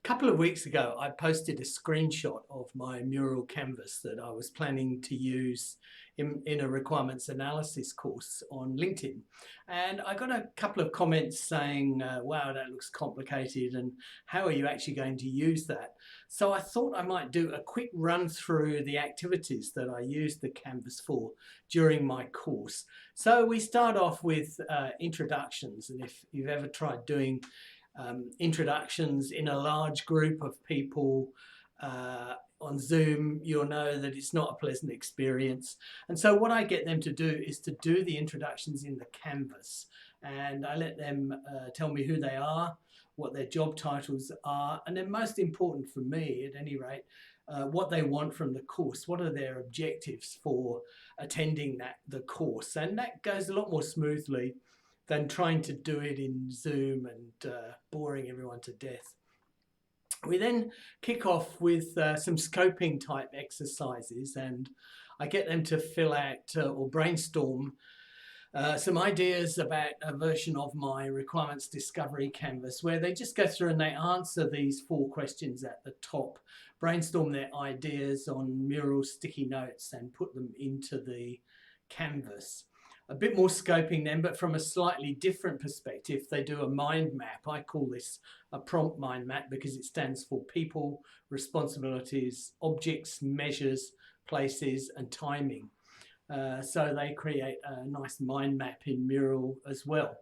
couple of weeks ago, I posted a screenshot of my mural canvas that I was planning to use in a requirements analysis course on LinkedIn. And I got a couple of comments saying, wow, that looks complicated, and how are you actually going to use that? So I thought I might do a quick run through the activities that I used the canvas for during my course. So we start off with introductions, and if you've ever tried doing introductions in a large group of people on Zoom, you'll know that it's not a pleasant experience. And so what I get them to do is to do the introductions in the canvas, and I let them tell me who they are, what their job titles are, and then most important for me, at any rate, what they want from the course. What are their objectives for attending the course? And that goes a lot more smoothly than trying to do it in Zoom and boring everyone to death. We then kick off with some scoping type exercises, and I get them to fill out or brainstorm some ideas about a version of my requirements discovery canvas, where they just go through and they answer these 4 questions at the top, brainstorm their ideas on Mural sticky notes and put them into the canvas. A bit more scoping then, but from a slightly different perspective. They do a mind map. I call this a prompt mind map because it stands for people, responsibilities, objects, measures, places, and timing. So they create a nice mind map in Mural as well.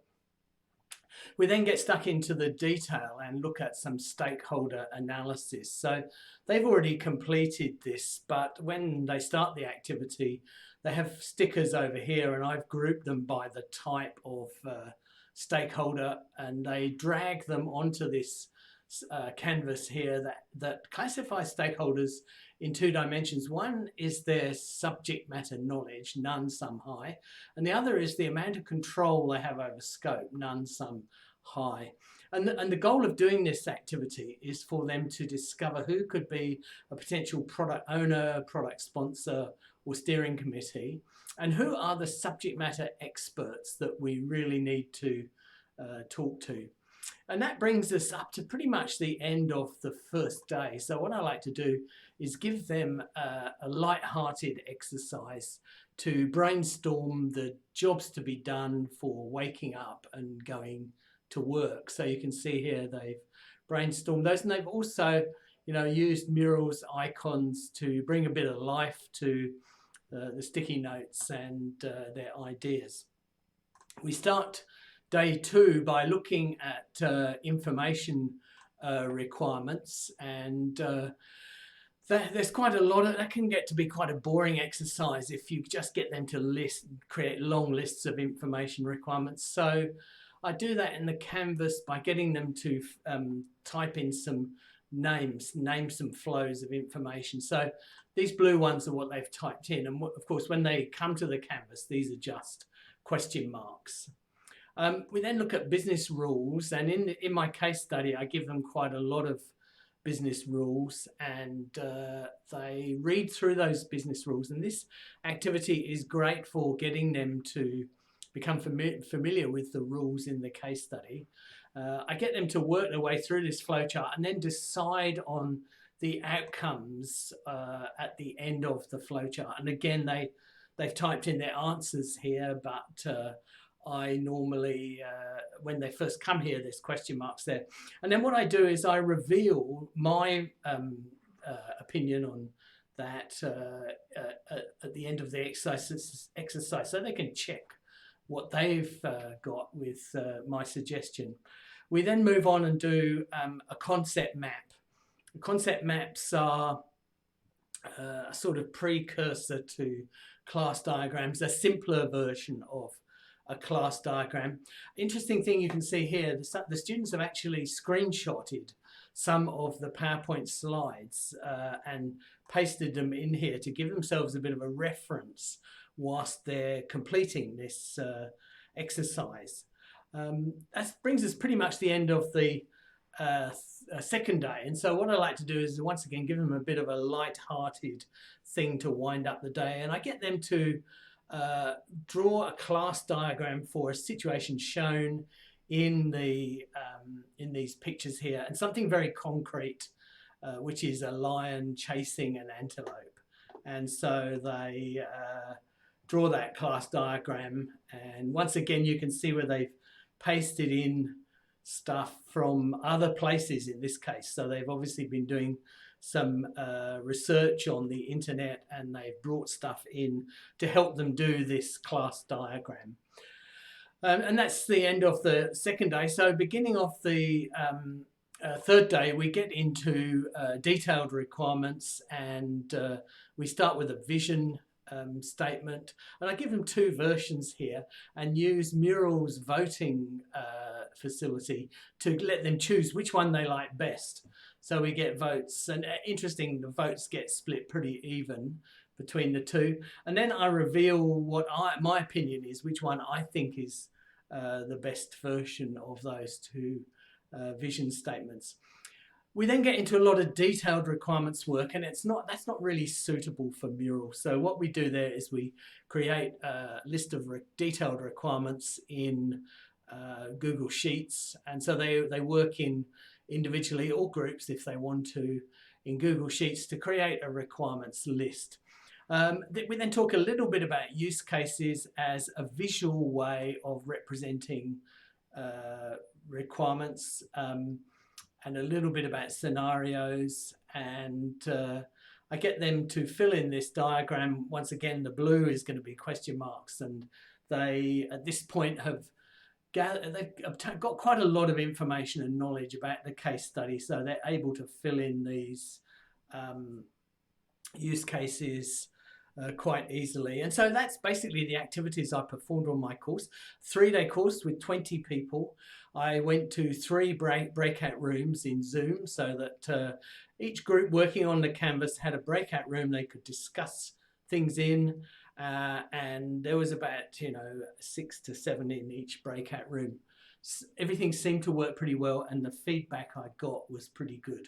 We then get stuck into the detail and look at some stakeholder analysis. So they've already completed this, but when they start the activity, they have stickers over here, and I've grouped them by the type of stakeholder, and they drag them onto this canvas here that classifies stakeholders in 2 dimensions. One is their subject matter knowledge, none, some, high, and the other is the amount of control they have over scope, none, some, high. And the goal of doing this activity is for them to discover who could be a potential product owner, product sponsor, or steering committee, and who are the subject matter experts that we really need to talk to. And that brings us up to pretty much the end of the first day. So what I like to do is give them a light-hearted exercise to brainstorm the jobs to be done for waking up and going to work. So you can see here they've brainstormed those, and they've also, used Mural's icons to bring a bit of life to the sticky notes and their ideas. We start day 2 by looking at information requirements, and there's quite a lot of that. Can get to be quite a boring exercise if you just get them to create long lists of information requirements. So I do that in the canvas by getting them to type in some names, name some flows of information. So these blue ones are what they've typed in, and of course when they come to the canvas, these are just question marks. We then look at business rules, and in my case study I give them quite a lot of business rules, and they read through those business rules, and this activity is great for getting them to become familiar with the rules in the case study. I get them to work their way through this flowchart and then decide on the outcomes at the end of the flowchart. And again, they've typed in their answers here, but I normally, when they first come here, there's question marks there. And then what I do is I reveal my opinion on that at the end of the exercise, so they can check what they've got with my suggestion. We then move on and do a concept map. Concept maps are a sort of precursor to class diagrams, a simpler version of a class diagram. Interesting thing you can see here, the students have actually screenshotted some of the PowerPoint slides and pasted them in here to give themselves a bit of a reference whilst they're completing this exercise. That brings us pretty much the end of the second day, and so what I like to do is once again give them a bit of a light-hearted thing to wind up the day, and I get them to draw a class diagram for a situation shown in these pictures here, and something very concrete, which is a lion chasing an antelope. And so they draw that class diagram, and once again you can see where they've pasted in stuff from other places in this case. So they've obviously been doing some research on the internet, and they've brought stuff in to help them do this class diagram. And that's the end of the second day. So beginning of the third day, we get into detailed requirements, and we start with a vision statement. And I give them two versions here and use Mural's voting facility to let them choose which one they like best. So we get votes, and interesting, the votes get split pretty even between the two. And then I reveal what my opinion is, which one I think is the best version of those two vision statements. We then get into a lot of detailed requirements work, and that's not really suitable for Mural. So what we do there is we create a list of detailed requirements in Google Sheets, and so they work in individually or groups if they want to in Google Sheets to create a requirements list. We then talk a little bit about use cases as a visual way of representing requirements, and a little bit about scenarios, and I get them to fill in this diagram. Once again, the blue is going to be question marks, and they at this point they've got quite a lot of information and knowledge about the case study, so they're able to fill in these use cases quite easily. And so that's basically the activities I performed on my course. 3-day course with 20 people. I went to 3 breakout rooms in Zoom, so that each group working on the canvas had a breakout room they could discuss things in, and there was about 6 to 7 in each breakout room. Everything seemed to work pretty well, and the feedback I got was pretty good.